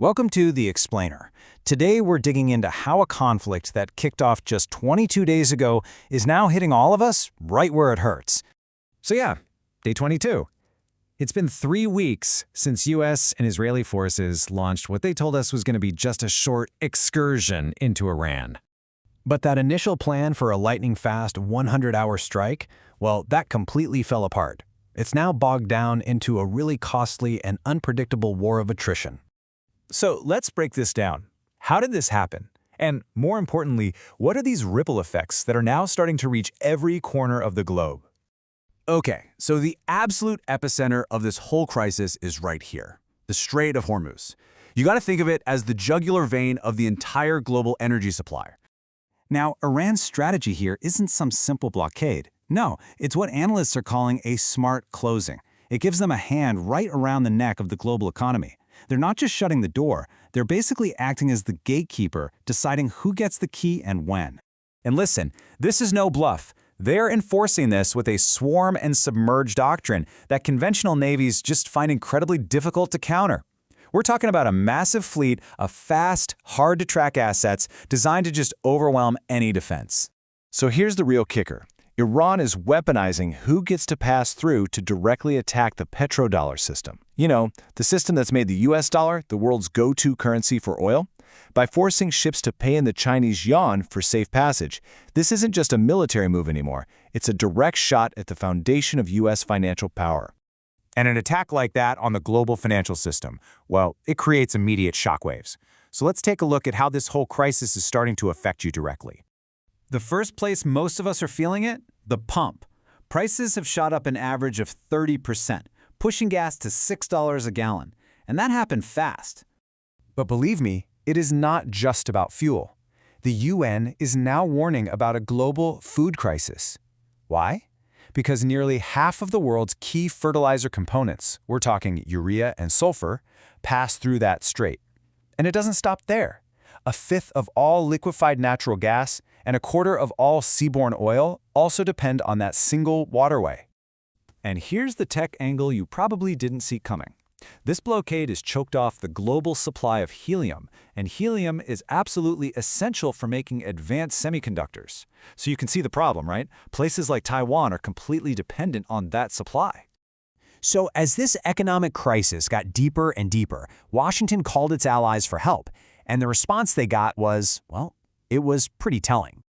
Welcome to The Explainer. Today we're digging into how a conflict that kicked off just 22 days ago is now hitting all of us right where it hurts. So yeah, day 22. It's been 3 weeks since U.S. and Israeli forces launched what they told us was going to be just a short excursion into Iran. But that initial plan for a lightning-fast 100-hour strike, well, that completely fell apart. It's now bogged down into a really costly and unpredictable war of attrition. So let's break this down. How did this happen? And more importantly, what are these ripple effects that are now starting to reach every corner of the globe? Okay, so the absolute epicenter of this whole crisis is right here, the Strait of Hormuz. You got to think of it as the jugular vein of the entire global energy supply. Now, Iran's strategy here isn't some simple blockade. No, it's what analysts are calling a smart closing. It gives them a hand right around the neck of the global economy. They're not just shutting the door, they're basically acting as the gatekeeper, deciding who gets the key and when. And listen, this is no bluff. They're enforcing this with a swarm and submerge doctrine that conventional navies just find incredibly difficult to counter. We're talking about a massive fleet of fast, hard-to-track assets designed to just overwhelm any defense. So here's the real kicker. Iran is weaponizing who gets to pass through to directly attack the petrodollar system. You know, the system that's made the US dollar the world's go-to currency for oil. By forcing ships to pay in the Chinese yuan for safe passage, this isn't just a military move anymore. It's a direct shot at the foundation of US financial power. And an attack like that on the global financial system, well, it creates immediate shockwaves. So let's take a look at how this whole crisis is starting to affect you directly. The first place most of us are feeling it? The pump. Prices have shot up an average of 30%, pushing gas to $6 a gallon. And that happened fast. But believe me, it is not just about fuel. The UN is now warning about a global food crisis. Why? Because nearly half of the world's key fertilizer components, we're talking urea and sulfur, pass through that strait. And it doesn't stop there. A fifth of all liquefied natural gas and a quarter of all seaborne oil also depend on that single waterway. And here's the tech angle you probably didn't see coming. This blockade has choked off the global supply of helium, and helium is absolutely essential for making advanced semiconductors. So you can see the problem, right? Places like Taiwan are completely dependent on that supply. So as this economic crisis got deeper and deeper, Washington called its allies for help, and the response they got was, well, it was pretty telling.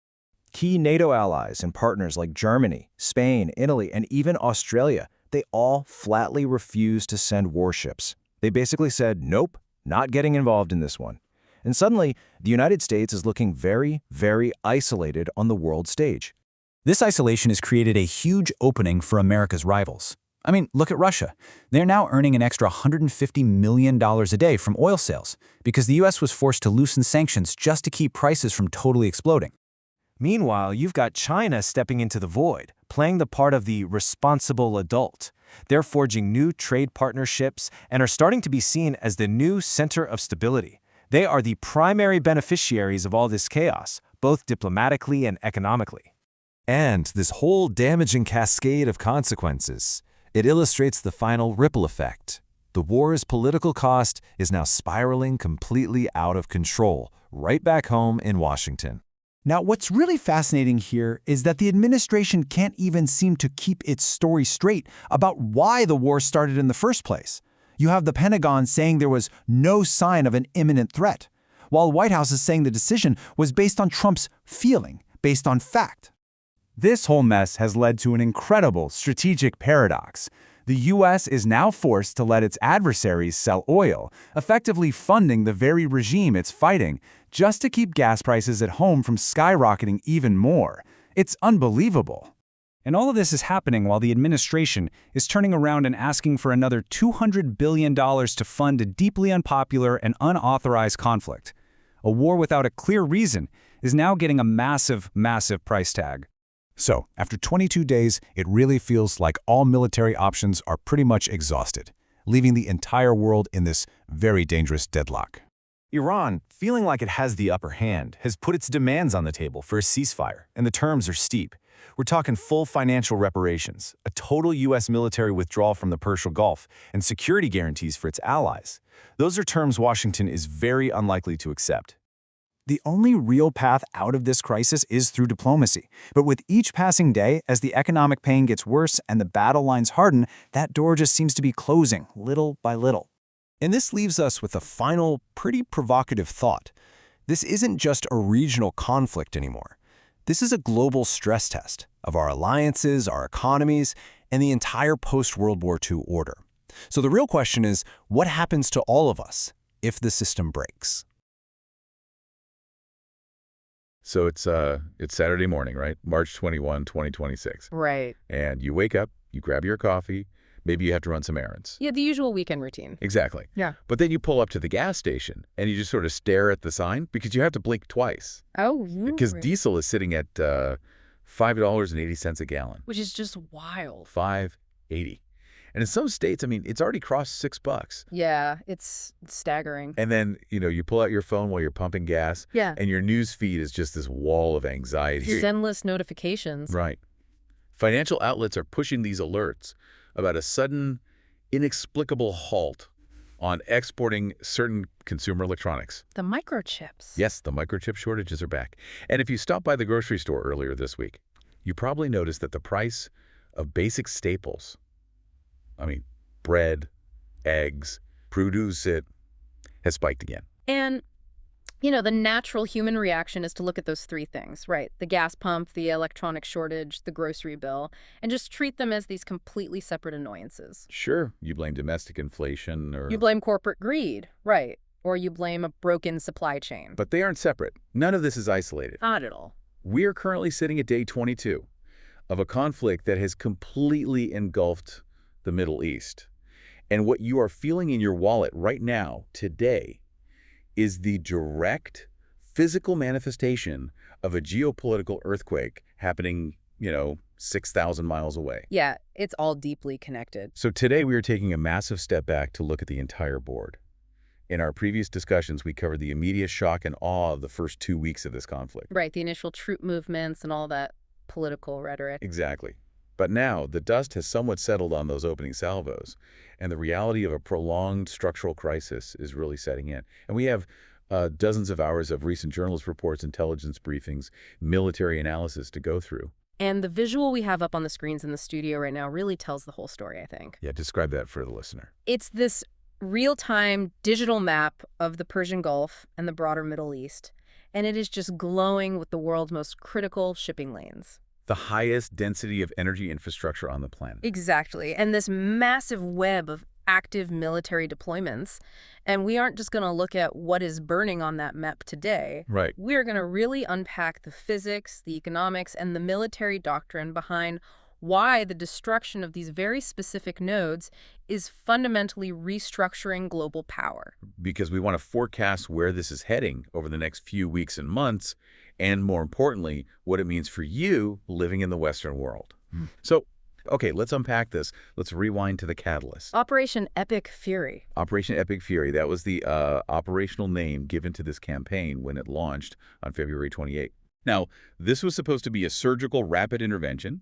Key NATO allies and partners like Germany, Spain, Italy, and even Australia, they all flatly refused to send warships. They basically said, nope, not getting involved in this one. And suddenly, the United States is looking very, very isolated on the world stage. This isolation has created a huge opening for America's rivals. I mean, look at Russia. They're now earning an extra $150 million a day from oil sales because the U.S. was forced to loosen sanctions just to keep prices from totally exploding. Meanwhile, you've got China stepping into the void, playing the part of the responsible adult. They're forging new trade partnerships and are starting to be seen as the new center of stability. They are the primary beneficiaries of all this chaos, both diplomatically and economically. And this whole damaging cascade of consequences, it illustrates the final ripple effect. The war's political cost is now spiraling completely out of control, right back home in Washington. Now, what's really fascinating here is that the administration can't even seem to keep its story straight about why the war started in the first place. You have the Pentagon saying there was no sign of an imminent threat, while the White House is saying the decision was based on Trump's feeling, based on fact. This whole mess has led to an incredible strategic paradox. The U.S. is now forced to let its adversaries sell oil, effectively funding the very regime it's fighting, just to keep gas prices at home from skyrocketing even more. It's unbelievable. And all of this is happening while the administration is turning around and asking for another $200 billion to fund a deeply unpopular and unauthorized conflict. A war without a clear reason is now getting a massive, massive price tag. So, after 22 days, it really feels like all military options are pretty much exhausted, leaving the entire world in this very dangerous deadlock. Iran, feeling like it has the upper hand, has put its demands on the table for a ceasefire, and the terms are steep. We're talking full financial reparations, a total U.S. military withdrawal from the Persian Gulf, and security guarantees for its allies. Those are terms Washington is very unlikely to accept. The only real path out of this crisis is through diplomacy. But with each passing day, as the economic pain gets worse and the battle lines harden, that door just seems to be closing, little by little. And this leaves us with a final, pretty provocative thought. This isn't just a regional conflict anymore. This is a global stress test of our alliances, our economies, and the entire post-World War II order. So the real question is, what happens to all of us if the system breaks? So it's Saturday morning, right? March 21, 2026. Right. And you wake up, you grab your coffee, maybe you have to run some errands. Yeah, the usual weekend routine. Exactly. Yeah. But then you pull up to the gas station and you just sort of stare at the sign because you have to blink twice. Oh, Because right. diesel is sitting at $5.80 a gallon. Which is just wild. $5.80. And in some states, I mean, it's already crossed $6. Yeah, it's staggering. And then, you pull out your phone while you're pumping gas. Yeah. And your news feed is just this wall of anxiety. Endless notifications. Right. Financial outlets are pushing these alerts about a sudden, inexplicable halt on exporting certain consumer electronics. The microchips. Yes, the microchip shortages are back. And if you stopped by the grocery store earlier this week, you probably noticed that the price of basic staples, bread, eggs, produce, it has spiked again. And, the natural human reaction is to look at those three things, right? The gas pump, the electronic shortage, the grocery bill, and just treat them as these completely separate annoyances. Sure, you blame domestic inflation or... You blame corporate greed, right? Or you blame a broken supply chain. But they aren't separate. None of this is isolated. Not at all. We are currently sitting at day 22 of a conflict that has completely engulfed the Middle East. And what you are feeling in your wallet right now, today, is the direct physical manifestation of a geopolitical earthquake happening, 6,000 miles away. Yeah, it's all deeply connected. So today we are taking a massive step back to look at the entire board. In our previous discussions, we covered the immediate shock and awe of the first 2 weeks of this conflict. Right, the initial troop movements and all that political rhetoric. Exactly. But now, the dust has somewhat settled on those opening salvos, and the reality of a prolonged structural crisis is really setting in. And we have dozens of hours of recent journalist reports, intelligence briefings, military analysis to go through. And the visual we have up on the screens in the studio right now really tells the whole story, I think. Yeah, describe that for the listener. It's this real-time digital map of the Persian Gulf and the broader Middle East, and it is just glowing with the world's most critical shipping lanes. The highest density of energy infrastructure on the planet. Exactly. And this massive web of active military deployments. And we aren't just going to look at what is burning on that map today. Right. We're going to really unpack the physics, the economics, and the military doctrine behind why the destruction of these very specific nodes is fundamentally restructuring global power. Because we want to forecast where this is heading over the next few weeks and months, and more importantly, what it means for you living in the Western world. So, okay, let's unpack this. Let's rewind to the catalyst. Operation Epic Fury. Operation Epic Fury, that was the operational name given to this campaign when it launched on February 28. Now, this was supposed to be a surgical rapid intervention.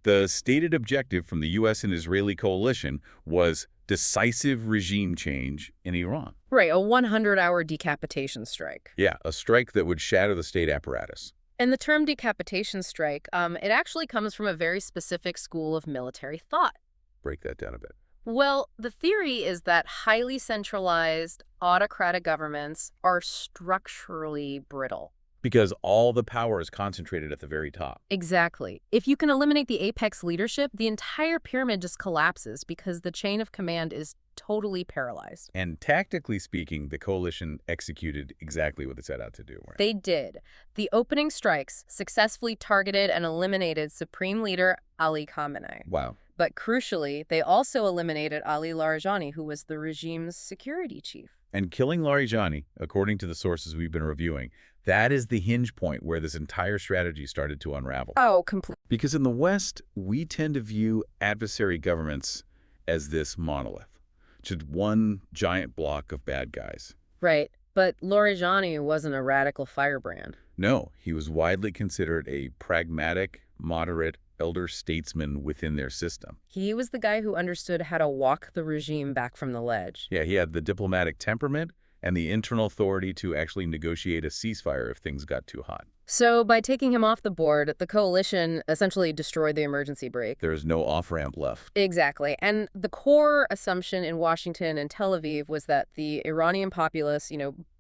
The stated objective from the U.S. and Israeli coalition was decisive regime change in Iran. Right, a 100-hour decapitation strike. Yeah, a strike that would shatter the state apparatus. And the term decapitation strike, it actually comes from a very specific school of military thought. Break that down a bit. Well, the theory is that highly centralized, autocratic governments are structurally brittle. Because all the power is concentrated at the very top. Exactly. If you can eliminate the apex leadership, the entire pyramid just collapses because the chain of command is totally paralyzed. And tactically speaking, the coalition executed exactly what it set out to do. Right? They did. The opening strikes successfully targeted and eliminated Supreme Leader Ali Khamenei. Wow. But crucially, they also eliminated Ali Larijani, who was the regime's security chief. And killing Larijani, according to the sources we've been reviewing, that is the hinge point where this entire strategy started to unravel. Oh, completely. Because in the West, we tend to view adversary governments as this monolith, just one giant block of bad guys. Right. But Larijani wasn't a radical firebrand. No, he was widely considered a pragmatic, moderate, elder statesman within their system. He was the guy who understood how to walk the regime back from the ledge. Yeah, he had the diplomatic temperament and the internal authority to actually negotiate a ceasefire if things got too hot. So by taking him off the board, the coalition essentially destroyed the emergency brake. There is no off-ramp left. Exactly. And the core assumption in Washington and Tel Aviv was that the Iranian populace,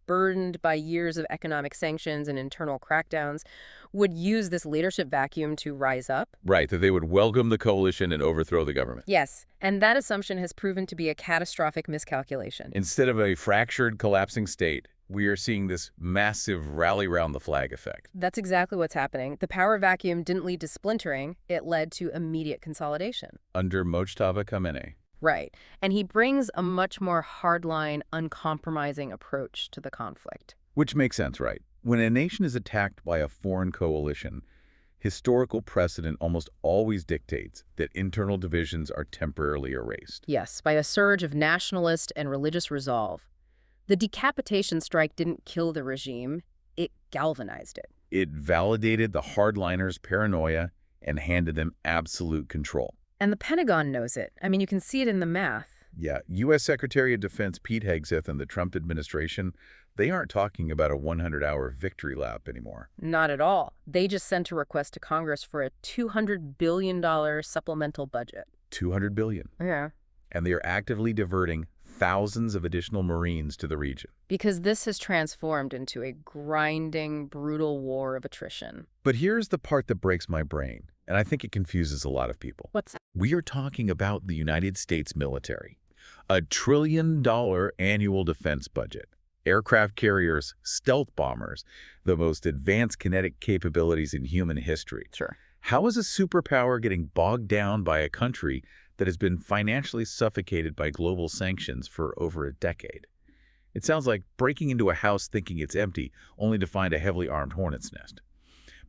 burdened by years of economic sanctions and internal crackdowns, would use this leadership vacuum to rise up. Right, that they would welcome the coalition and overthrow the government. Yes, and that assumption has proven to be a catastrophic miscalculation. Instead of a fractured, collapsing state, we are seeing this massive rally round the flag effect. That's exactly what's happening. The power vacuum didn't lead to splintering, it led to immediate consolidation. Under Mojtaba Khamenei. Right. And he brings a much more hardline, uncompromising approach to the conflict. Which makes sense, right? When a nation is attacked by a foreign coalition, historical precedent almost always dictates that internal divisions are temporarily erased. Yes, by a surge of nationalist and religious resolve. The decapitation strike didn't kill the regime, it galvanized it. It validated the hardliners' paranoia and handed them absolute control. And the Pentagon knows it. I mean, you can see it in the math. Yeah, U.S. Secretary of Defense Pete Hegseth and the Trump administration, they aren't talking about a 100-hour victory lap anymore. Not at all. They just sent a request to Congress for a $200 billion supplemental budget. $200 billion. Yeah. And they are actively diverting thousands of additional Marines to the region. Because this has transformed into a grinding, brutal war of attrition. But here's the part that breaks my brain, and I think it confuses a lot of people. What's that? We are talking about the United States military. A $1 trillion annual defense budget. Aircraft carriers, stealth bombers, the most advanced kinetic capabilities in human history. Sure. How is a superpower getting bogged down by a country that has been financially suffocated by global sanctions for over a decade? It sounds like breaking into a house thinking it's empty, only to find a heavily armed hornet's nest.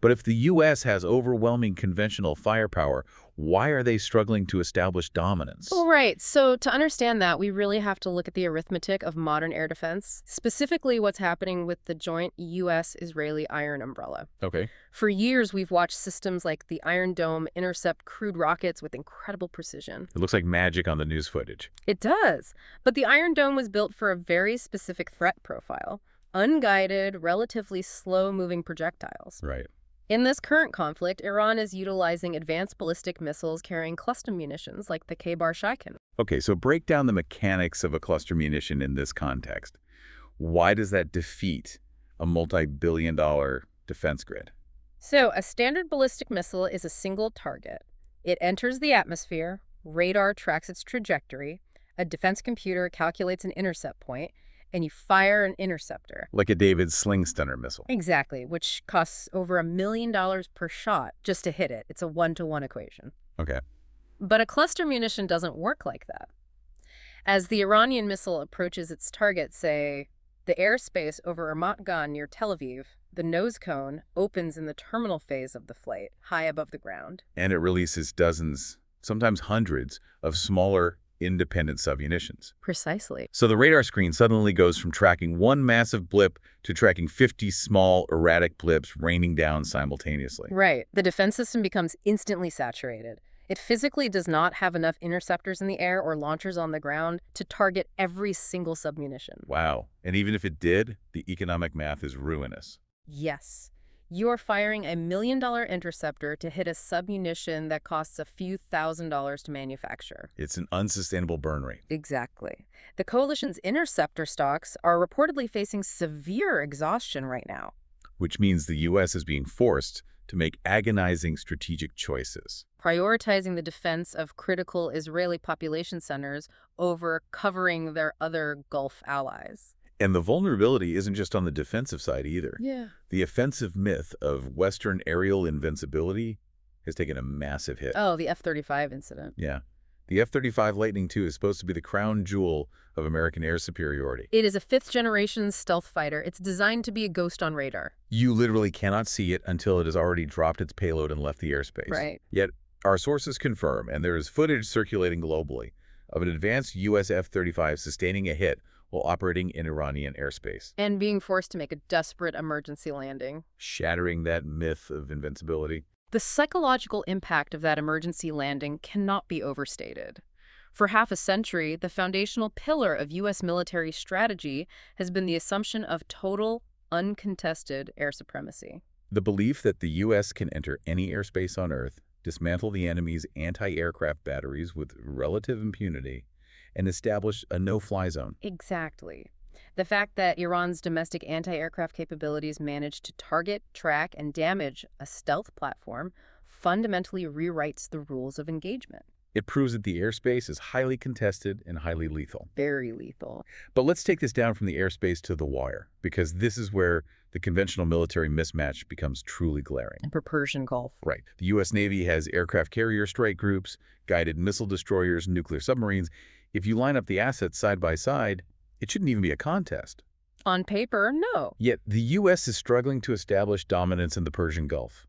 But if the U.S. has overwhelming conventional firepower, why are they struggling to establish dominance? Well, right. So to understand that, we really have to look at the arithmetic of modern air defense, specifically what's happening with the joint U.S.-Israeli Iron Umbrella. Okay. For years, we've watched systems like the Iron Dome intercept crude rockets with incredible precision. It looks like magic on the news footage. It does. But the Iron Dome was built for a very specific threat profile: unguided, relatively slow-moving projectiles. Right. In this current conflict, Iran is utilizing advanced ballistic missiles carrying cluster munitions like the K-bar Shaiken. Okay, so break down the mechanics of a cluster munition in this context. Why does that defeat a multi-billion-dollar defense grid? So, a standard ballistic missile is a single target. It enters the atmosphere, radar tracks its trajectory, a defense computer calculates an intercept point, and you fire an interceptor. Like a David's sling stunner missile. Exactly, which costs over $1 million per shot just to hit it. It's a 1-to-1 equation. Okay. But a cluster munition doesn't work like that. As the Iranian missile approaches its target, say, the airspace over Ramat Gan near Tel Aviv, the nose cone opens in the terminal phase of the flight, high above the ground. And it releases dozens, sometimes hundreds, of smaller, independent submunitions. Precisely. So the radar screen suddenly goes from tracking one massive blip to tracking 50 small, erratic blips raining down simultaneously. Right. The defense system becomes instantly saturated. It physically does not have enough interceptors in the air or launchers on the ground to target every single submunition. Wow. And even if it did, the economic math is ruinous. Yes. You're firing a $1 million interceptor to hit a submunition that costs a few $1,000s to manufacture. It's an unsustainable burn rate. Exactly. The coalition's interceptor stocks are reportedly facing severe exhaustion right now. Which means the U.S. is being forced to make agonizing strategic choices. Prioritizing the defense of critical Israeli population centers over covering their other Gulf allies. And the vulnerability isn't just on the defensive side either. Yeah. The offensive myth of Western aerial invincibility has taken a massive hit. Oh, the F-35 incident. Yeah. The F-35 Lightning II is supposed to be the crown jewel of American air superiority. It is a fifth-generation stealth fighter. It's designed to be a ghost on radar. You literally cannot see it until it has already dropped its payload and left the airspace. Right. Yet, our sources confirm, and there is footage circulating globally, of an advanced U.S. F-35 sustaining a hit while operating in Iranian airspace. And being forced to make a desperate emergency landing. Shattering that myth of invincibility. The psychological impact of that emergency landing cannot be overstated. For half a century, the foundational pillar of U.S. military strategy has been the assumption of total, uncontested air supremacy. The belief that the U.S. can enter any airspace on Earth, dismantle the enemy's anti-aircraft batteries with relative impunity, and establish a no-fly zone. Exactly. The fact that Iran's domestic anti-aircraft capabilities managed to target, track, and damage a stealth platform fundamentally rewrites the rules of engagement. It proves that the airspace is highly contested and highly lethal. Very lethal. But let's take this down from the airspace to the wire, because this is where the conventional military mismatch becomes truly glaring. For Persian Gulf. Right. The U.S. Navy has aircraft carrier strike groups, guided missile destroyers, nuclear submarines. If you line up the assets side by side, it shouldn't even be a contest. On paper, no. Yet the U.S. is struggling to establish dominance in the Persian Gulf.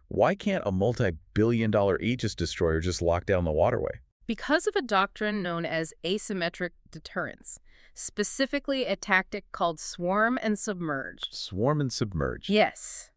Why can't a multi-billion-dollar Aegis destroyer just lock down the waterway? Because of a doctrine known as asymmetric deterrence, specifically a tactic called swarm and submerge. Swarm and submerge. Yes.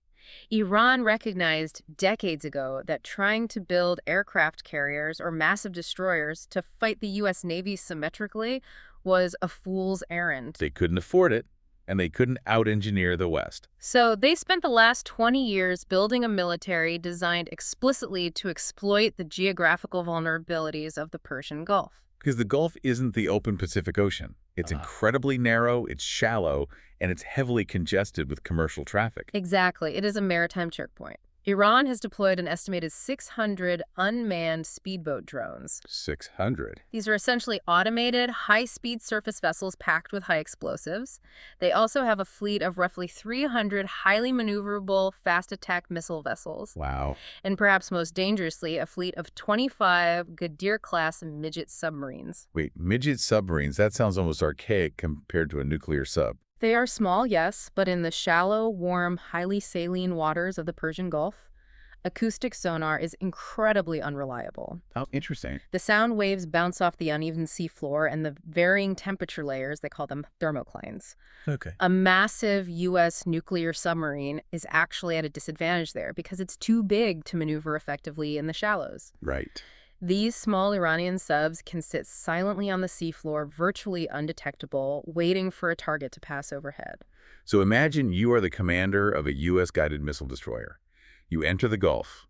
Iran recognized decades ago that trying to build aircraft carriers or massive destroyers to fight the U.S. Navy symmetrically was a fool's errand. They couldn't afford it, and they couldn't out-engineer the West. So they spent the last 20 years building a military designed explicitly to exploit the geographical vulnerabilities of the Persian Gulf. Because the Gulf isn't the open Pacific Ocean. It's incredibly narrow, it's shallow, and it's heavily congested with commercial traffic. Exactly. It is a maritime choke point. Iran has deployed an estimated 600 unmanned speedboat drones. 600? These are essentially automated, high-speed surface vessels packed with high explosives. They also have a fleet of roughly 300 highly maneuverable, fast-attack missile vessels. Wow. And perhaps most dangerously, a fleet of 25 Ghadir-class midget submarines. Wait, midget submarines? That sounds almost archaic compared to a nuclear sub. They are small, yes, but in the shallow, warm, highly saline waters of the Persian Gulf, acoustic sonar is incredibly unreliable. Oh, interesting. The sound waves bounce off the uneven seafloor and the varying temperature layers, they call them thermoclines. Okay. A massive U.S. nuclear submarine is actually at a disadvantage there because it's too big to maneuver effectively in the shallows. Right. These small Iranian subs can sit silently on the seafloor, virtually undetectable, waiting for a target to pass overhead. So imagine you are the commander of a U.S. guided missile destroyer. You enter the Gulf.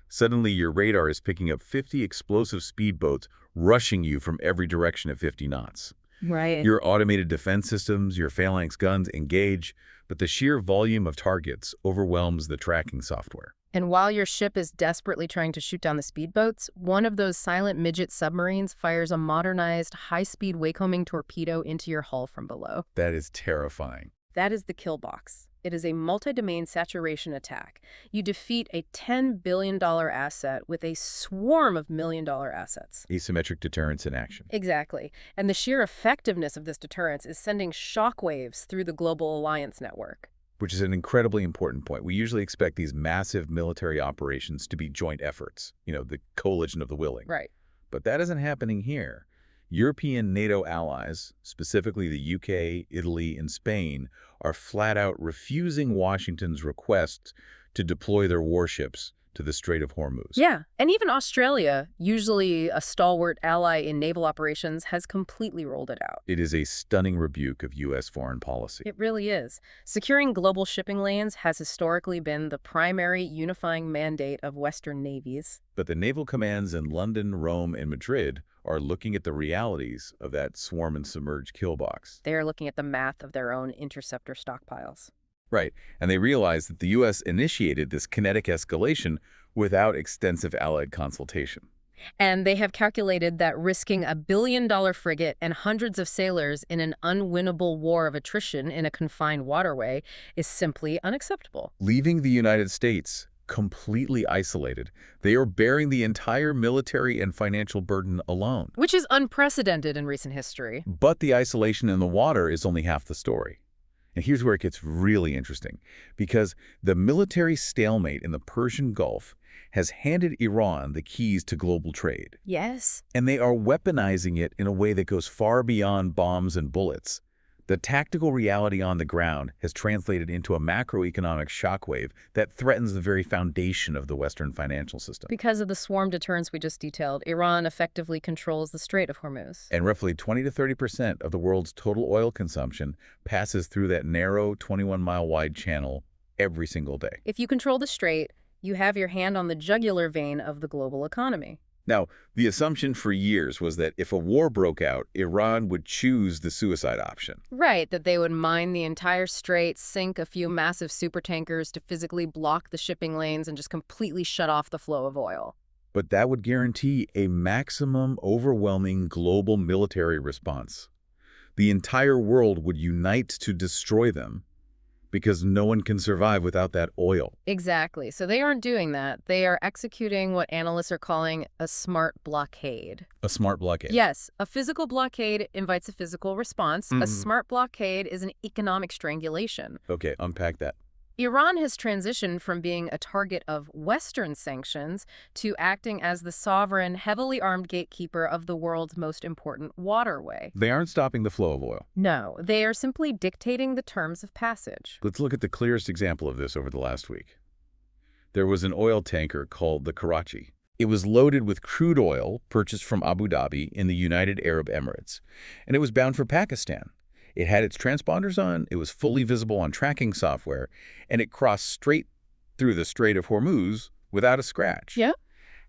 Suddenly, your radar is picking up 50 explosive speedboats rushing you from every direction at 50 knots. Right. Your automated defense systems, your phalanx guns engage, but the sheer volume of targets overwhelms the tracking software. And while your ship is desperately trying to shoot down the speedboats, one of those silent midget submarines fires a modernized, high-speed waycoming torpedo into your hull from below. That is terrifying. That is the kill box. It is a multi-domain saturation attack. You defeat a $10 billion asset with a swarm of million-dollar assets. Asymmetric deterrence in action. Exactly. And the sheer effectiveness of this deterrence is sending shockwaves through the global alliance network. Which is an incredibly important point. We usually expect these massive military operations to be joint efforts, the coalition of the willing. Right. But that isn't happening here. European NATO allies, specifically the UK, Italy, and Spain, are flat out refusing Washington's request to deploy their warships to the Strait of Hormuz. Yeah, and even Australia, usually a stalwart ally in naval operations, has completely rolled it out. It is a stunning rebuke of U.S. foreign policy. It really is. Securing global shipping lanes has historically been the primary unifying mandate of Western navies. But the naval commands in London, Rome, and Madrid are looking at the realities of that swarm and submerge kill box. They are looking at the math of their own interceptor stockpiles. Right, and they realize that the U.S. initiated this kinetic escalation without extensive Allied consultation. And they have calculated that risking a billion-dollar frigate and hundreds of sailors in an unwinnable war of attrition in a confined waterway is simply unacceptable. Leaving the United States completely isolated, they are bearing the entire military and financial burden alone. Which is unprecedented in recent history. But the isolation in the water is only half the story. And here's where it gets really interesting, because the military stalemate in the Persian Gulf has handed Iran the keys to global trade. Yes. And they are weaponizing it in a way that goes far beyond bombs and bullets. The tactical reality on the ground has translated into a macroeconomic shockwave that threatens the very foundation of the Western financial system. Because of the swarm deterrence we just detailed, Iran effectively controls the Strait of Hormuz. And roughly 20 to 30% of the world's total oil consumption passes through that narrow 21-mile-wide channel every single day. If you control the strait, you have your hand on the jugular vein of the global economy. Now, the assumption for years was that if a war broke out, Iran would choose the suicide option. Right, that they would mine the entire strait, sink a few massive supertankers to physically block the shipping lanes and just completely shut off the flow of oil. But that would guarantee a maximum, overwhelming global military response. The entire world would unite to destroy them, because no one can survive without that oil. Exactly. So they aren't doing that. They are executing what analysts are calling a smart blockade. A smart blockade. Yes, a physical blockade invites a physical response. A smart blockade is an economic strangulation. Okay, unpack that. Iran has transitioned from being a target of Western sanctions to acting as the sovereign, heavily armed gatekeeper of the world's most important waterway. They aren't stopping the flow of oil. No, they are simply dictating the terms of passage. Let's look at the clearest example of this over the last week. There was an oil tanker called the Karachi. It was loaded with crude oil purchased from Abu Dhabi in the United Arab Emirates, and it was bound for Pakistan. It had its transponders on, it was fully visible on tracking software, and it crossed straight through the Strait of Hormuz without a scratch. Yeah.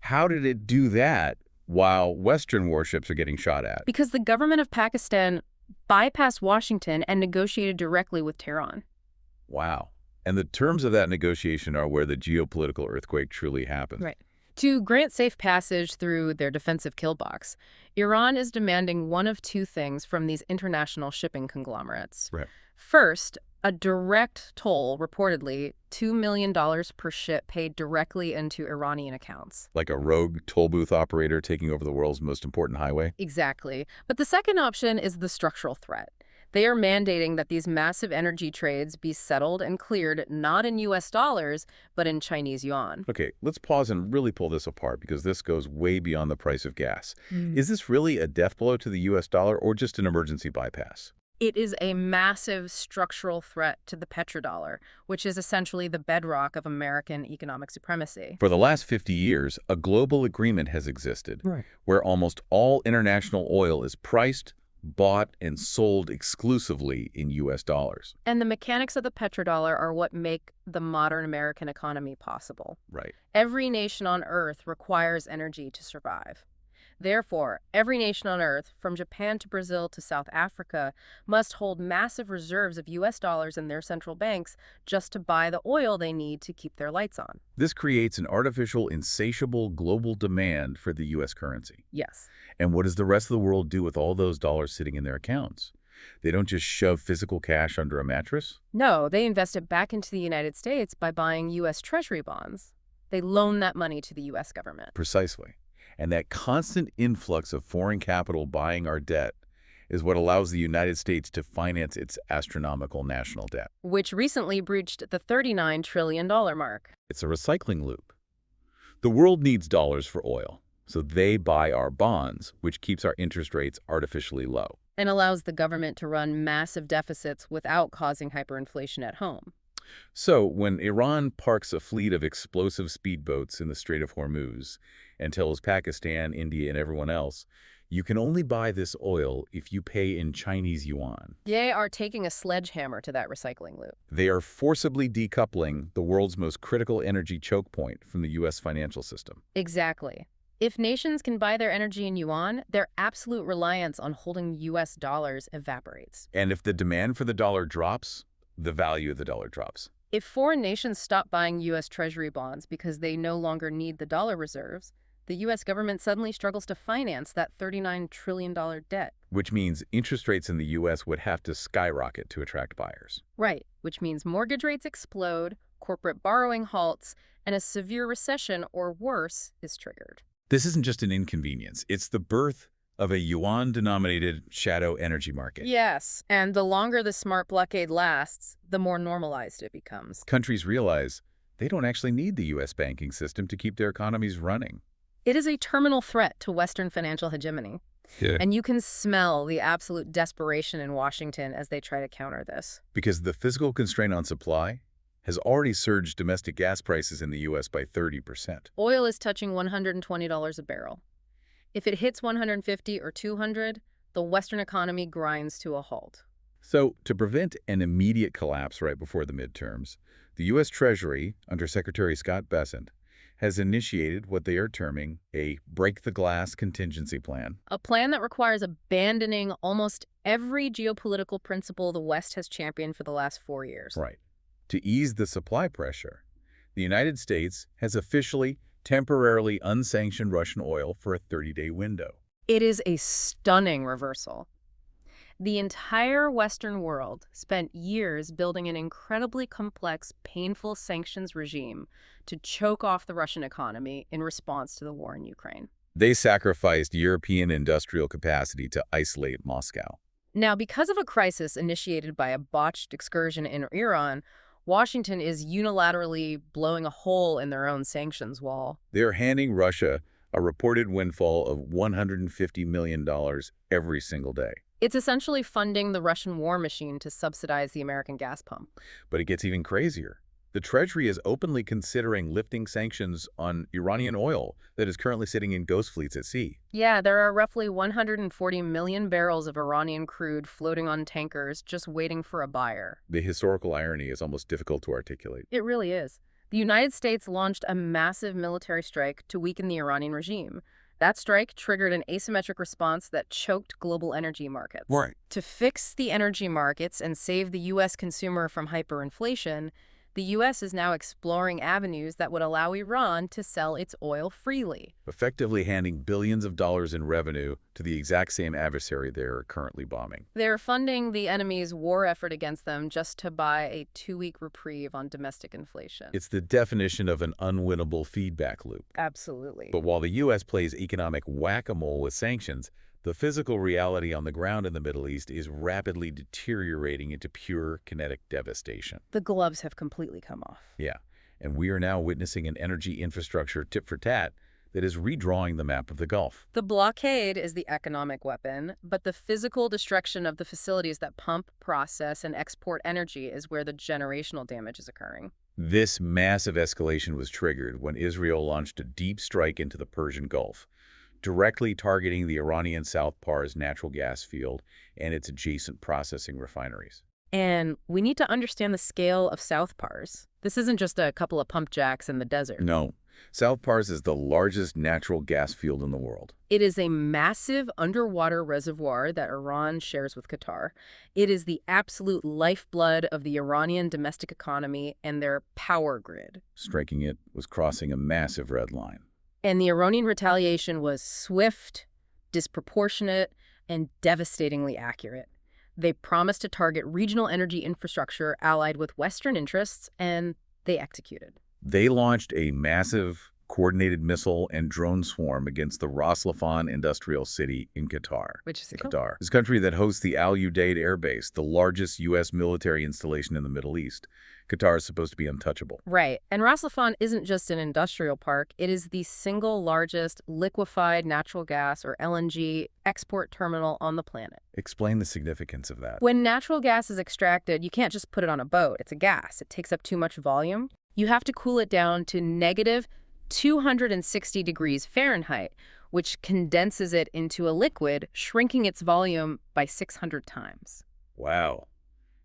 How did it do that while Western warships are getting shot at? Because the government of Pakistan bypassed Washington and negotiated directly with Tehran. Wow. And the terms of that negotiation are where the geopolitical earthquake truly happens. Right. To grant safe passage through their defensive kill box, Iran is demanding one of two things from these international shipping conglomerates. Right. First, a direct toll, reportedly $2 million per ship paid directly into Iranian accounts. Like a rogue toll booth operator taking over the world's most important highway? Exactly. But the second option is the structural threat. They are mandating that these massive energy trades be settled and cleared not in U.S. dollars, but in Chinese yuan. Okay, let's pause and really pull this apart because this goes way beyond the price of gas. Is this really a death blow to the U.S. dollar or just an emergency bypass? It is a massive structural threat to the petrodollar, which is essentially the bedrock of American economic supremacy. For the last 50 years, a global agreement has existed where almost all international oil is priced, bought, and sold exclusively in U.S. dollars. And the mechanics of the petrodollar are what make the modern American economy possible. Right. Every nation on Earth requires energy to survive. Therefore, every nation on Earth, from Japan to Brazil to South Africa, must hold massive reserves of U.S. dollars in their central banks just to buy the oil they need to keep their lights on. This creates an artificial, insatiable global demand for the U.S. currency. Yes. And what does the rest of the world do with all those dollars sitting in their accounts? They don't just shove physical cash under a mattress? No, they invest it back into the United States by buying U.S. Treasury bonds. They loan that money to the U.S. government. Precisely. And that constant influx of foreign capital buying our debt is what allows the United States to finance its astronomical national debt. Which recently breached the $39 trillion mark. It's a recycling loop. The world needs dollars for oil, so they buy our bonds, which keeps our interest rates artificially low. And allows the government to run massive deficits without causing hyperinflation at home. So when Iran parks a fleet of explosive speedboats in the Strait of Hormuz and tells Pakistan, India, and everyone else, you can only buy this oil if you pay in Chinese yuan. They are taking a sledgehammer to that recycling loop. They are forcibly decoupling the world's most critical energy choke point from the U.S. financial system. Exactly. If nations can buy their energy in yuan, their absolute reliance on holding U.S. dollars evaporates. And if the demand for the dollar drops, the value of the dollar drops. If foreign nations stop buying U.S. Treasury bonds because they no longer need the dollar reserves, the U.S. government suddenly struggles to finance that $39 trillion debt. Which means interest rates in the U.S. would have to skyrocket to attract buyers. Right, which means mortgage rates explode, corporate borrowing halts, and a severe recession or worse is triggered. This isn't just an inconvenience. It's the birth of a yuan-denominated shadow energy market. Yes, and the longer the smart blockade lasts, the more normalized it becomes. Countries realize they don't actually need the U.S. banking system to keep their economies running. It is a terminal threat to Western financial hegemony. Yeah. And you can smell the absolute desperation in Washington as they try to counter this. Because the physical constraint on supply has already surged domestic gas prices in the U.S. by 30%. Oil is touching $120 a barrel. If it hits 150 or 200, the Western economy grinds to a halt. So, to prevent an immediate collapse right before the midterms, the U.S. Treasury, under Secretary Scott Bessent, has initiated what they are terming a break-the-glass contingency plan. A plan that requires abandoning almost every geopolitical principle the West has championed for the last 4 years. Right. To ease the supply pressure, the United States has officially temporarily unsanctioned Russian oil for a 30-day window. It is a stunning reversal. The entire Western world spent years building an incredibly complex, painful sanctions regime to choke off the Russian economy in response to the war in Ukraine. They sacrificed European industrial capacity to isolate Moscow. Now, because of a crisis initiated by a botched excursion in Iran, Washington is unilaterally blowing a hole in their own sanctions wall. They're handing Russia a reported windfall of $150 million every single day. It's essentially funding the Russian war machine to subsidize the American gas pump. But it gets even crazier. The Treasury is openly considering lifting sanctions on Iranian oil that is currently sitting in ghost fleets at sea. Yeah, there are roughly 140 million barrels of Iranian crude floating on tankers just waiting for a buyer. The historical irony is almost difficult to articulate. It really is. The United States launched a massive military strike to weaken the Iranian regime. That strike triggered an asymmetric response that choked global energy markets. Right. To fix the energy markets and save the U.S. consumer from hyperinflation, the U.S. is now exploring avenues that would allow Iran to sell its oil freely. Effectively handing billions of dollars in revenue to the exact same adversary they're currently bombing. They're funding the enemy's war effort against them just to buy a 2-week reprieve on domestic inflation. It's the definition of an unwinnable feedback loop. Absolutely. But while the U.S. plays economic whack-a-mole with sanctions, the physical reality on the ground in the Middle East is rapidly deteriorating into pure kinetic devastation. The gloves have completely come off. Yeah, and we are now witnessing an energy infrastructure tit-for-tat that is redrawing the map of the Gulf. The blockade is the economic weapon, but the physical destruction of the facilities that pump, process, and export energy is where the generational damage is occurring. This massive escalation was triggered when Israel launched a deep strike into the Persian Gulf, directly targeting the Iranian South Pars natural gas field and its adjacent processing refineries. And we need to understand the scale of South Pars. This isn't just a couple of pump jacks in the desert. No, South Pars is the largest natural gas field in the world. It is a massive underwater reservoir that Iran shares with Qatar. It is the absolute lifeblood of the Iranian domestic economy and their power grid. Striking it was crossing a massive red line. And the Iranian retaliation was swift, disproportionate, and devastatingly accurate. They promised to target regional energy infrastructure allied with Western interests, and they executed. They launched a massive coordinated missile and drone swarm against the Ras Laffan industrial city in Qatar. Which is Qatar. This country that hosts the Al Udeid Air Base, the largest U.S. military installation in the Middle East. Qatar is supposed to be untouchable. Right. And Ras Laffan isn't just an industrial park. It is the single largest liquefied natural gas, or LNG, export terminal on the planet. Explain the significance of that. When natural gas is extracted, you can't just put it on a boat. It's a gas. It takes up too much volume. You have to cool it down to negative 260 degrees Fahrenheit, which condenses it into a liquid, shrinking its volume by 600 times. Wow.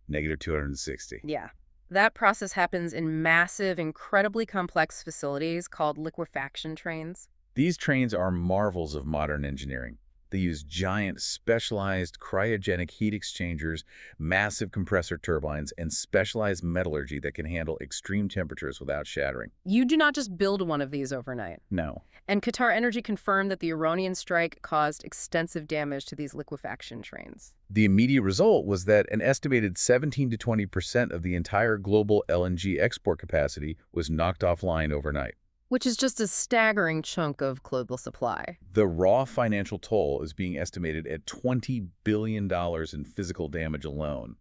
Negative 260. Yeah. That process happens in massive, incredibly complex facilities called liquefaction trains. These trains are marvels of modern engineering. They use giant, specialized cryogenic heat exchangers, massive compressor turbines, and specialized metallurgy that can handle extreme temperatures without shattering. You do not just build one of these overnight. No. And Qatar Energy confirmed that the Iranian strike caused extensive damage to these liquefaction trains. The immediate result was that an estimated 17 to 20% of the entire global LNG export capacity was knocked offline overnight. Which is just a staggering chunk of global supply. The raw financial toll is being estimated at $20 billion in physical damage alone.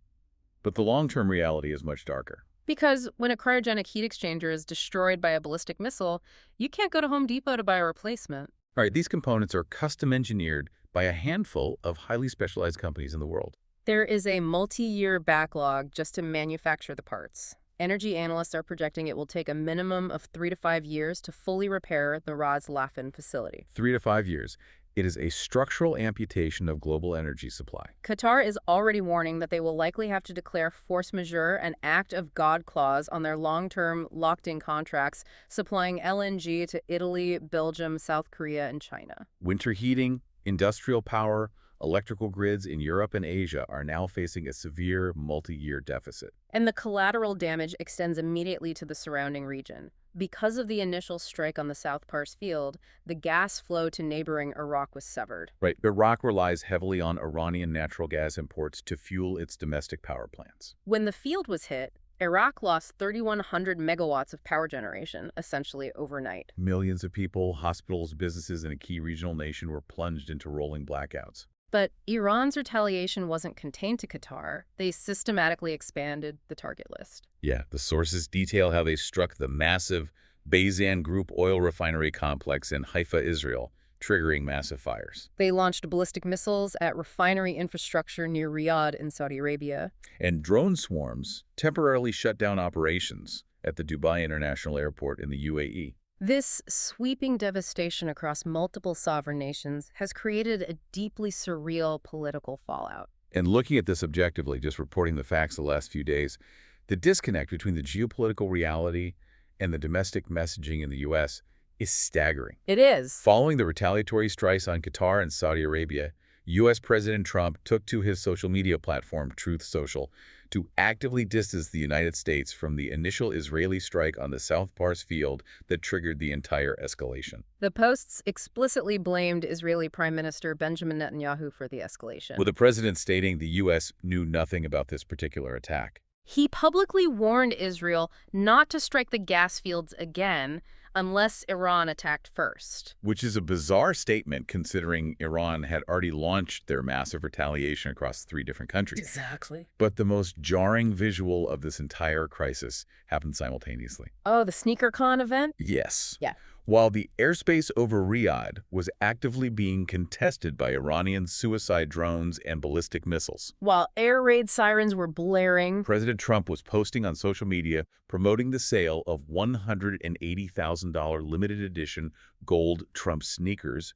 But the long-term reality is much darker. Because when a cryogenic heat exchanger is destroyed by a ballistic missile, you can't go to Home Depot to buy a replacement. All right, these components are custom engineered by a handful of highly specialized companies in the world. There is a multi-year backlog just to manufacture the parts. Energy analysts are projecting it will take a minimum of 3 to 5 years to fully repair the Ras-Laffan facility. 3 to 5 years. It is a structural amputation of global energy supply. Qatar is already warning that they will likely have to declare force majeure, an act of God clause, on their long-term locked-in contracts supplying LNG to Italy, Belgium, South Korea, and China. Winter heating, industrial power, electrical grids in Europe and Asia are now facing a severe multi-year deficit. And the collateral damage extends immediately to the surrounding region. Because of the initial strike on the South Pars field, the gas flow to neighboring Iraq was severed. Right. Iraq relies heavily on Iranian natural gas imports to fuel its domestic power plants. When the field was hit, Iraq lost 3,100 megawatts of power generation, essentially overnight. Millions of people, hospitals, businesses in a key regional nation were plunged into rolling blackouts. But Iran's retaliation wasn't contained to Qatar. They systematically expanded the target list. Yeah, the sources detail how they struck the massive Bayzan Group oil refinery complex in Haifa, Israel, triggering massive fires. They launched ballistic missiles at refinery infrastructure near Riyadh in Saudi Arabia. And drone swarms temporarily shut down operations at the Dubai International Airport in the UAE. This sweeping devastation across multiple sovereign nations has created a deeply surreal political fallout. And looking at this objectively, just reporting the facts the last few days, the disconnect between the geopolitical reality and the domestic messaging in the U.S. is staggering. It is. Following the retaliatory strikes on Qatar and Saudi Arabia, U.S. President Trump took to his social media platform, Truth Social, to actively distance the United States from the initial Israeli strike on the South Pars field that triggered the entire escalation. The posts explicitly blamed Israeli Prime Minister Benjamin Netanyahu for the escalation, with the president stating the U.S. knew nothing about this particular attack. He publicly warned Israel not to strike the gas fields again unless Iran attacked first. Which is a bizarre statement considering Iran had already launched their massive retaliation across 3 different countries. Exactly. But the most jarring visual of this entire crisis happened simultaneously. Oh, the sneaker con event? Yes. Yeah. While the airspace over Riyadh was actively being contested by Iranian suicide drones and ballistic missiles. While air raid sirens were blaring, President Trump was posting on social media promoting the sale of $180,000 limited edition gold Trump sneakers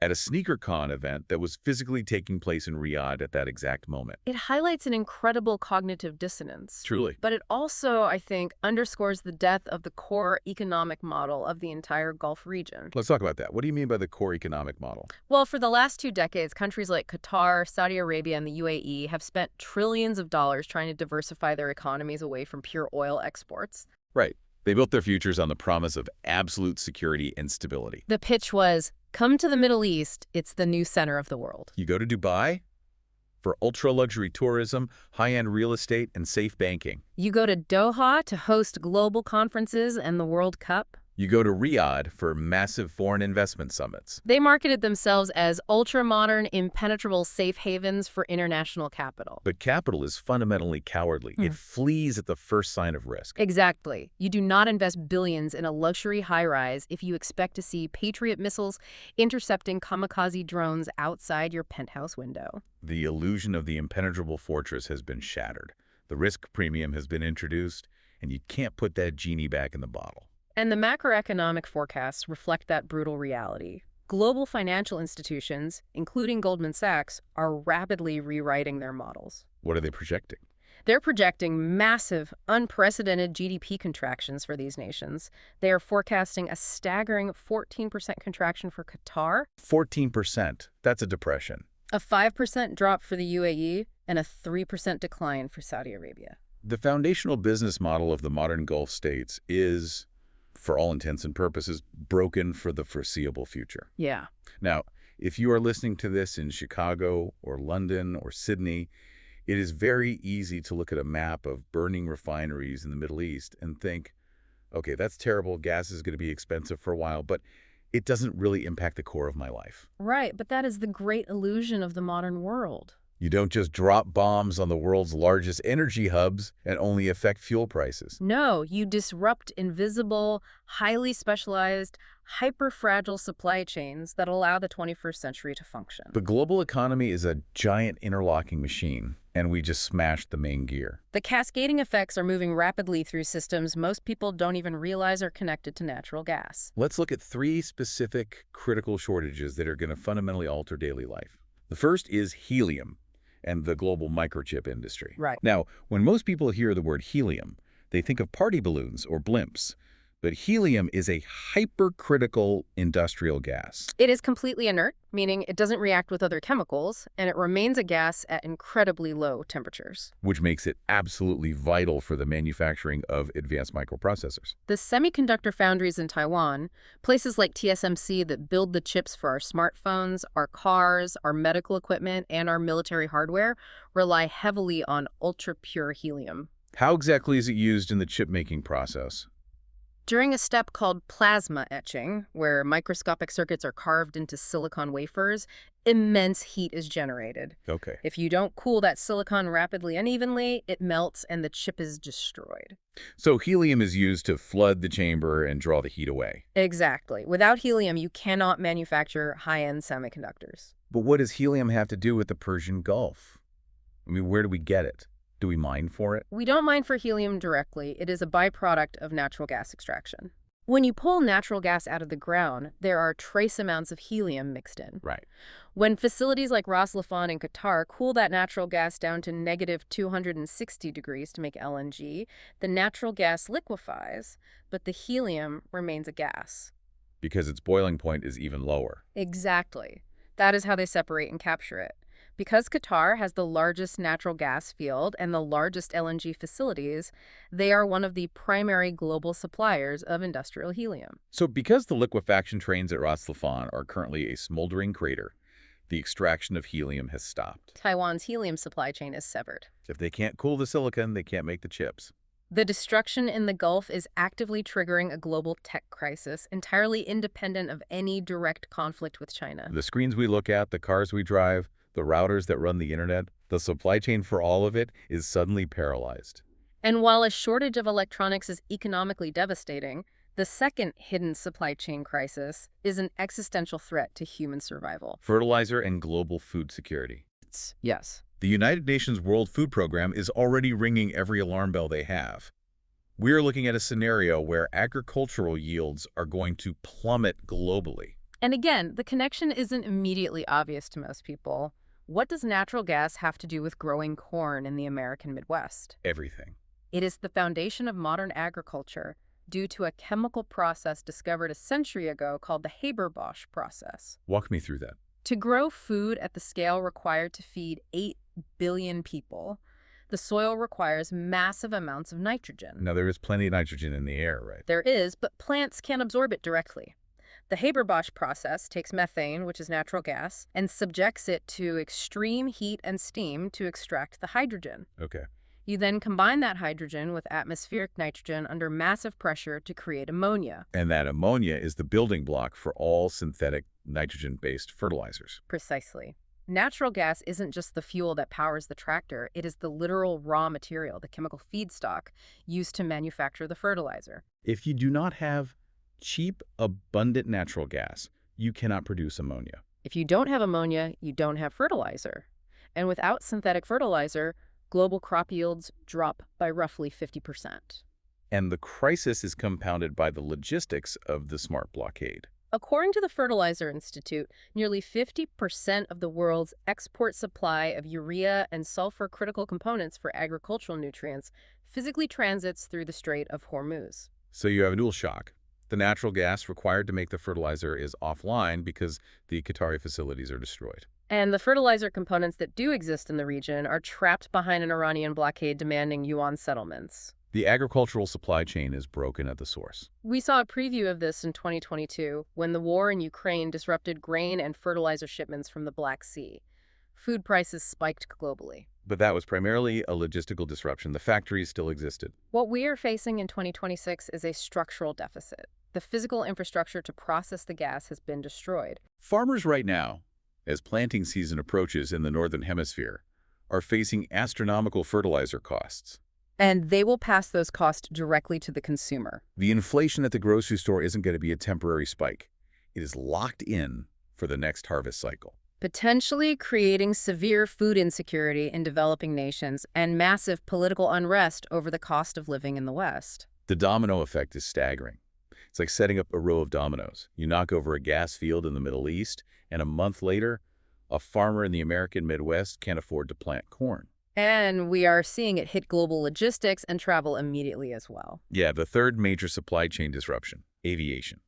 at a SneakerCon event that was physically taking place in Riyadh at that exact moment. it highlights an incredible cognitive dissonance. Truly. But it also, I think, underscores the death of the core economic model of the entire Gulf region. Let's talk about that. What do you mean by the core economic model? Well, for the last 2 decades, countries like Qatar, Saudi Arabia, and the UAE have spent trillions of dollars trying to diversify their economies away from pure oil exports. Right. They built their futures on the promise of absolute security and stability. The pitch was, come to the Middle East, it's the new center of the world. You go to Dubai for ultra-luxury tourism, high-end real estate, and safe banking. You go to Doha to host global conferences and the World Cup. You go to Riyadh for massive foreign investment summits. They marketed themselves as ultra-modern, impenetrable safe havens for international capital. But capital is fundamentally cowardly. It flees at the first sign of risk. Exactly. You do not invest billions in a luxury high-rise if you expect to see Patriot missiles intercepting kamikaze drones outside your penthouse window. The illusion of the impenetrable fortress has been shattered. The risk premium has been introduced, and you can't put that genie back in the bottle. And the macroeconomic forecasts reflect that brutal reality. Global financial institutions, including Goldman Sachs, are rapidly rewriting their models. What are they projecting? They're projecting massive, unprecedented GDP contractions for these nations. They are forecasting a staggering 14% contraction for Qatar, 14%. That's a depression. a 5% drop for the UAE, and a 3% decline for Saudi Arabia. The foundational business model of the modern Gulf states is, for all intents and purposes, broken for the foreseeable future. Yeah. Now, if you are listening to this in Chicago or London or Sydney, it is very easy to look at a map of burning refineries in the Middle East and think, okay, that's terrible, gas is going to be expensive for a while, but it doesn't really impact the core of my life. Right, but that is the great illusion of the modern world. You don't just drop bombs on the world's largest energy hubs and only affect fuel prices. No, you disrupt invisible, highly specialized, hyper-fragile supply chains that allow the 21st century to function. The global economy is a giant interlocking machine, and we just smashed the main gear. The cascading effects are moving rapidly through systems most people don't even realize are connected to natural gas. Let's look at 3 specific critical shortages that are going to fundamentally alter daily life. The first is helium and the global microchip industry. Right. Now, when most people hear the word helium, they think of party balloons or blimps. But helium is a hypercritical industrial gas. It is completely inert, meaning it doesn't react with other chemicals, and it remains a gas at incredibly low temperatures. Which makes it absolutely vital for the manufacturing of advanced microprocessors. The semiconductor foundries in Taiwan, places like TSMC that build the chips for our smartphones, our cars, our medical equipment, and our military hardware, rely heavily on ultra-pure helium. How exactly is it used in the chip-making process? During a step called plasma etching, where microscopic circuits are carved into silicon wafers, immense heat is generated. Okay. If you don't cool that silicon rapidly and evenly, it melts and the chip is destroyed. So helium is used to flood the chamber and draw the heat away. Exactly. Without helium, you cannot manufacture high-end semiconductors. But what does helium have to do with the Persian Gulf? I mean, where do we get it? Do we mine for it? We don't mine for helium directly. It is a byproduct of natural gas extraction. When you pull natural gas out of the ground, there are trace amounts of helium mixed in. Right. When facilities like Ras Laffan in Qatar cool that natural gas down to negative 260 degrees to make LNG, the natural gas liquefies, but the helium remains a gas. Because its boiling point is even lower. Exactly. That is how they separate and capture it. Because Qatar has the largest natural gas field and the largest LNG facilities, they are one of the primary global suppliers of industrial helium. So because the liquefaction trains at Ras Laffan are currently a smoldering crater, the extraction of helium has stopped. Taiwan's helium supply chain is severed. If they can't cool the silicon, they can't make the chips. The destruction in the Gulf is actively triggering a global tech crisis, entirely independent of any direct conflict with China. The screens we look at, the cars we drive, the routers that run the internet, the supply chain for all of it is suddenly paralyzed. And while a shortage of electronics is economically devastating, the second hidden supply chain crisis is an existential threat to human survival. Fertilizer and global food security. Yes. The United Nations World Food Program is already ringing every alarm bell they have. We're looking at a scenario where agricultural yields are going to plummet globally. And again, the connection isn't immediately obvious to most people. What does natural gas have to do with growing corn in the American Midwest? Everything. It is the foundation of modern agriculture due to a chemical process discovered a century ago called the Haber-Bosch process. Walk me through that. To grow food at the scale required to feed 8 billion people, the soil requires massive amounts of nitrogen. Now, there is plenty of nitrogen in the air, right? There is, but plants can't absorb it directly. The Haber-Bosch process takes methane, which is natural gas, and subjects it to extreme heat and steam to extract the hydrogen. Okay. You then combine that hydrogen with atmospheric nitrogen under massive pressure to create ammonia. And that ammonia is the building block for all synthetic nitrogen-based fertilizers. Precisely. Natural gas isn't just the fuel that powers the tractor, it is the literal raw material, the chemical feedstock used to manufacture the fertilizer. If you do not have cheap, abundant natural gas, you cannot produce ammonia. If you don't have ammonia, you don't have fertilizer. And without synthetic fertilizer, global crop yields drop by roughly 50%. And the crisis is compounded by the logistics of the smart blockade. According to the Fertilizer Institute, nearly 50% of the world's export supply of urea and sulfur-critical components for agricultural nutrients physically transits through the Strait of Hormuz. So you have a dual shock. The natural gas required to make the fertilizer is offline because the Qatari facilities are destroyed. And the fertilizer components that do exist in the region are trapped behind an Iranian blockade demanding yuan settlements. The agricultural supply chain is broken at the source. We saw a preview of this in 2022 when the war in Ukraine disrupted grain and fertilizer shipments from the Black Sea. Food prices spiked globally. But that was primarily a logistical disruption. The factories still existed. What we are facing in 2026 is a structural deficit. The physical infrastructure to process the gas has been destroyed. Farmers right now, as planting season approaches in the Northern Hemisphere, are facing astronomical fertilizer costs. And they will pass those costs directly to the consumer. The inflation at the grocery store isn't going to be a temporary spike. It is locked in for the next harvest cycle, Potentially creating severe food insecurity in developing nations and massive political unrest over the cost of living in the West. The domino effect is staggering. It's like setting up a row of dominoes. You knock over a gas field in the Middle East, and a month later, a farmer in the American Midwest can't afford to plant corn. And we are seeing it hit global logistics and travel immediately as well. Yeah, the third major supply chain disruption, aviation.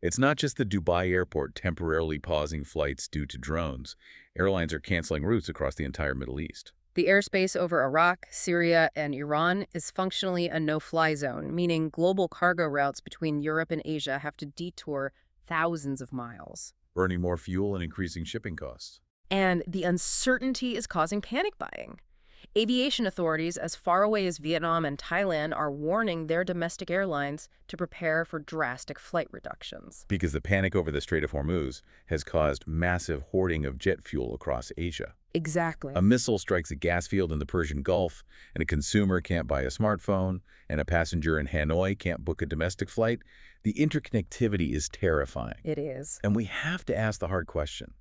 It's not just the Dubai airport temporarily pausing flights due to drones. Airlines are canceling routes across the entire Middle East. The airspace over Iraq, Syria, and Iran is functionally a no-fly zone, meaning global cargo routes between Europe and Asia have to detour thousands of miles. Burning more fuel and increasing shipping costs. And the uncertainty is causing panic buying. Aviation authorities as far away as Vietnam and Thailand are warning their domestic airlines to prepare for drastic flight reductions. Because the panic over the Strait of Hormuz has caused massive hoarding of jet fuel across Asia. Exactly. A missile strikes a gas field in the Persian Gulf, and a consumer can't buy a smartphone, and a passenger in Hanoi can't book a domestic flight. The interconnectivity is terrifying. It is. And we have to ask the hard question.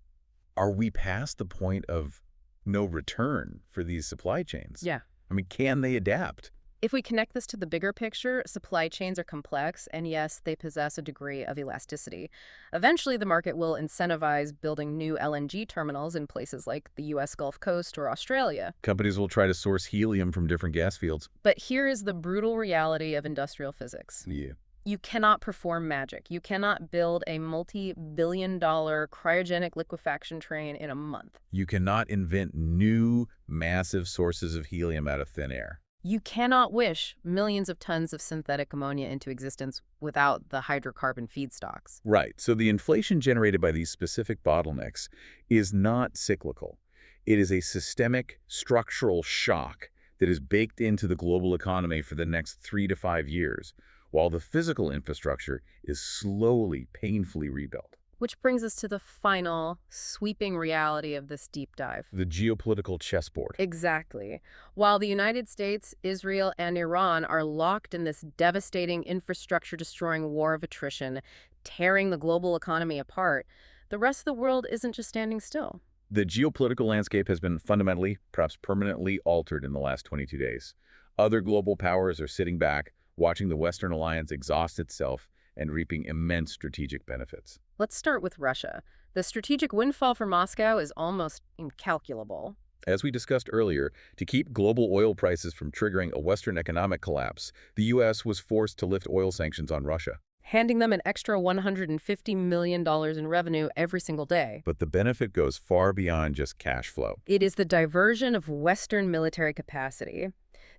Are we past the point of no return for these supply chains? Yeah. I mean, can they adapt? If we connect this to the bigger picture, supply chains are complex, and yes, they possess a degree of elasticity. Eventually, the market will incentivize building new LNG terminals in places like the U.S. Gulf Coast or Australia. Companies will try to source helium from different gas fields. But here is the brutal reality of industrial physics. Yeah. You cannot perform magic. You cannot build a multi-billion-dollar cryogenic liquefaction train in a month. You cannot invent new, massive sources of helium out of thin air. You cannot wish millions of tons of synthetic ammonia into existence without the hydrocarbon feedstocks. Right. So the inflation generated by these specific bottlenecks is not cyclical. It is a systemic, structural shock that is baked into the global economy for the next 3 to 5 years, while the physical infrastructure is slowly, painfully rebuilt. Which brings us to the final, sweeping reality of this deep dive. The geopolitical chessboard. Exactly. While the United States, Israel, and Iran are locked in this devastating infrastructure-destroying war of attrition, tearing the global economy apart, the rest of the world isn't just standing still. The geopolitical landscape has been fundamentally, perhaps permanently altered in the last 22 days. Other global powers are sitting back, watching the Western alliance exhaust itself and reaping immense strategic benefits. Let's start with Russia. The strategic windfall for Moscow is almost incalculable. As we discussed earlier, to keep global oil prices from triggering a Western economic collapse, the U.S. was forced to lift oil sanctions on Russia, handing them an extra $150 million in revenue every single day. but the benefit goes far beyond just cash flow. It is the diversion of Western military capacity.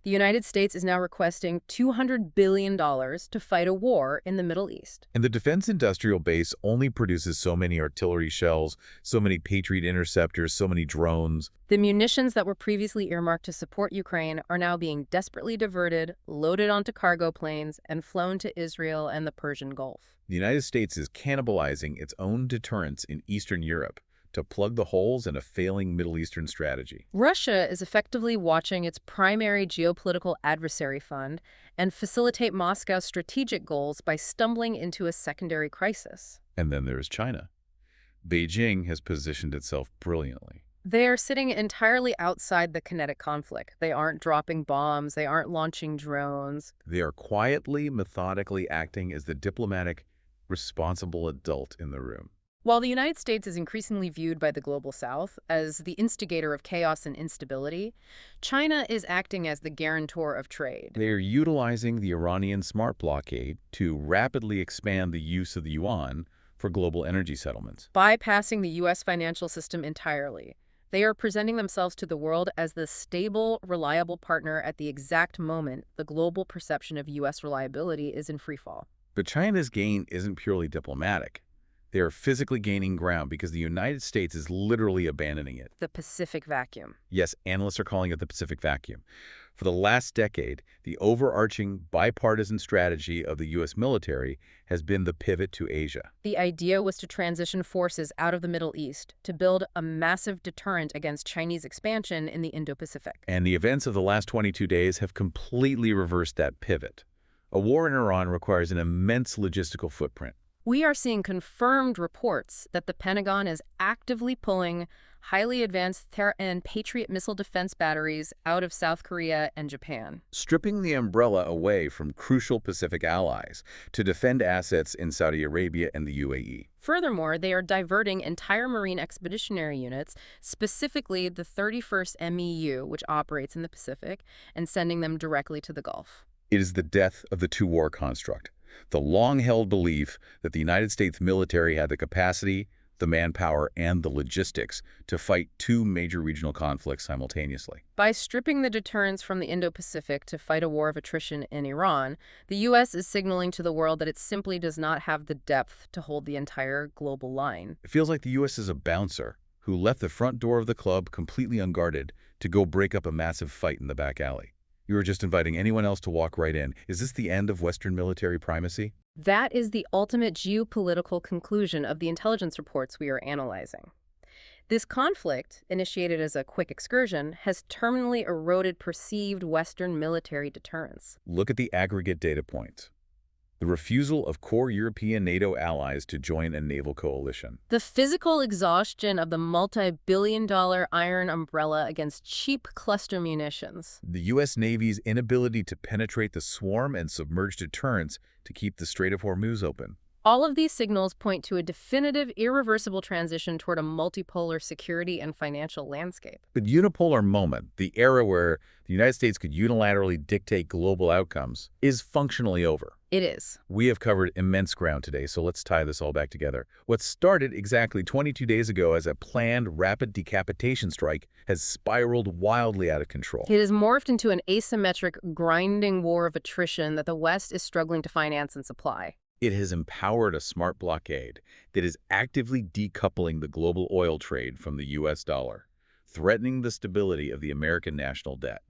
The United States is now requesting $200 billion to fight a war in the Middle East. And the defense industrial base only produces so many artillery shells, so many Patriot interceptors, so many drones. The munitions that were previously earmarked to support Ukraine are now being desperately diverted, loaded onto cargo planes, and flown to Israel and the Persian Gulf. The United States is cannibalizing its own deterrence in Eastern Europe to plug the holes in a failing Middle Eastern strategy. Russia is effectively watching its primary geopolitical adversary fund and facilitate Moscow's strategic goals by stumbling into a secondary crisis. And then there is China. Beijing has positioned itself brilliantly. They are sitting entirely outside the kinetic conflict. They aren't dropping bombs. They aren't launching drones. They are quietly, methodically acting as the diplomatic, responsible adult in the room. While the United States is increasingly viewed by the global South as the instigator of chaos and instability, China is acting as the guarantor of trade. They are utilizing the Iranian smart blockade to rapidly expand the use of the yuan for global energy settlements. Bypassing the U.S. financial system entirely, they are presenting themselves to the world as the stable, reliable partner at the exact moment the global perception of U.S. reliability is in freefall. But China's gain isn't purely diplomatic. They are physically gaining ground because the United States is literally abandoning it. The Pacific vacuum. Yes, analysts are calling it the Pacific vacuum. For the last decade, the overarching bipartisan strategy of the U.S. military has been the pivot to Asia. The idea was to transition forces out of the Middle East to build a massive deterrent against Chinese expansion in the Indo-Pacific. And the events of the last 22 days have completely reversed that pivot. A war in Iran requires an immense logistical footprint. We are seeing confirmed reports that the Pentagon is actively pulling highly advanced and Patriot missile defense batteries out of South Korea and Japan, Stripping the umbrella away from crucial Pacific allies to defend assets in Saudi Arabia and the UAE. Furthermore, they are diverting entire Marine Expeditionary Units, specifically the 31st MEU, which operates in the Pacific, and sending them directly to the Gulf. It is the death of the two-war construct, the long-held belief that the United States military had the capacity, the manpower, and the logistics to fight two major regional conflicts simultaneously. By stripping the deterrence from the Indo-Pacific to fight a war of attrition in Iran, the U.S. is signaling to the world that it simply does not have the depth to hold the entire global line. It feels like the U.S. is a bouncer who left the front door of the club completely unguarded to go break up a massive fight in the back alley. You were just inviting anyone else to walk right in. Is this the end of Western military primacy? That is the ultimate geopolitical conclusion of the intelligence reports we are analyzing. This conflict, initiated as a quick excursion, has terminally eroded perceived Western military deterrence. Look at the aggregate data points. The refusal of core European NATO allies to join a naval coalition. The physical exhaustion of the multi-billion-dollar iron umbrella against cheap cluster munitions. The U.S. Navy's inability to penetrate the swarm and submerge deterrents to keep the Strait of Hormuz open. All of these signals point to a definitive, irreversible transition toward a multipolar security and financial landscape. The unipolar moment, the era where the United States could unilaterally dictate global outcomes, is functionally over. It is. We have covered immense ground today, so let's tie this all back together. What started exactly 22 days ago as a planned rapid decapitation strike has spiraled wildly out of control. It has morphed into an asymmetric, grinding war of attrition that the West is struggling to finance and supply. It has empowered a smart blockade that is actively decoupling the global oil trade from the U.S. dollar, threatening the stability of the American national debt.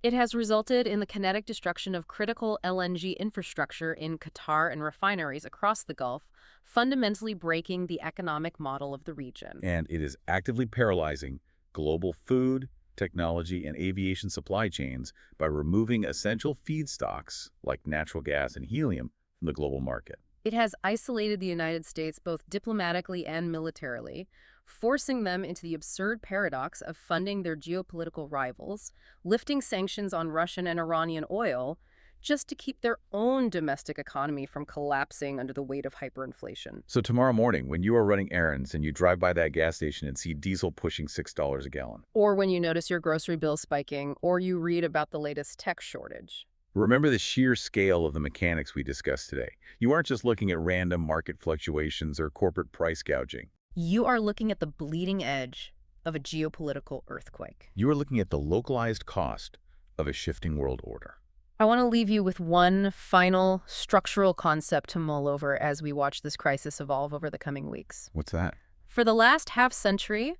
It has resulted in the kinetic destruction of critical LNG infrastructure in Qatar and refineries across the Gulf, fundamentally breaking the economic model of the region. And it is actively paralyzing global food, technology, and aviation supply chains by removing essential feedstocks like natural gas and helium from the global market. It has isolated the United States both diplomatically and militarily, forcing them into the absurd paradox of funding their geopolitical rivals, lifting sanctions on Russian and Iranian oil, just to keep their own domestic economy from collapsing under the weight of hyperinflation. So tomorrow morning, when you are running errands and you drive by that gas station and see diesel pushing $6 a gallon, or when you notice your grocery bill spiking, or you read about the latest tech shortage, remember the sheer scale of the mechanics we discussed today. You aren't just looking at random market fluctuations or corporate price gouging. you are looking at the bleeding edge of a geopolitical earthquake. You are looking at the localized cost of a shifting world order. I want to leave you with one final structural concept to mull over as we watch this crisis evolve over the coming weeks. What's that? For the last half-century,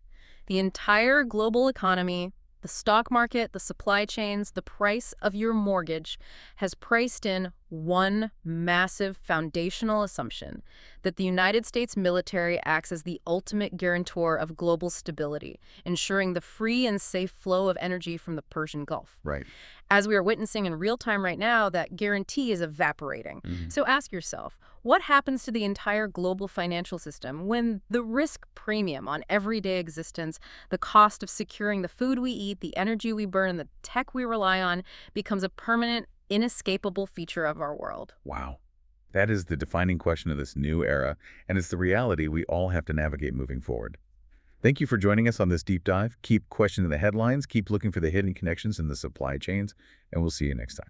the entire global economy, the stock market, the supply chains, the price of your mortgage has priced in one massive foundational assumption that the United States military acts as the ultimate guarantor of global stability, ensuring the free and safe flow of energy from the Persian Gulf. Right. As we are witnessing in real time right now, that guarantee is evaporating. So ask yourself, what happens to the entire global financial system when the risk premium on everyday existence, the cost of securing the food we eat, the energy we burn, and the tech we rely on becomes a permanent, inescapable feature of our world? Wow. That is the defining question of this new era, and it's the reality we all have to navigate moving forward. Thank you for joining us on this deep dive. Keep questioning the headlines, keep looking for the hidden connections in the supply chains, and we'll see you next time.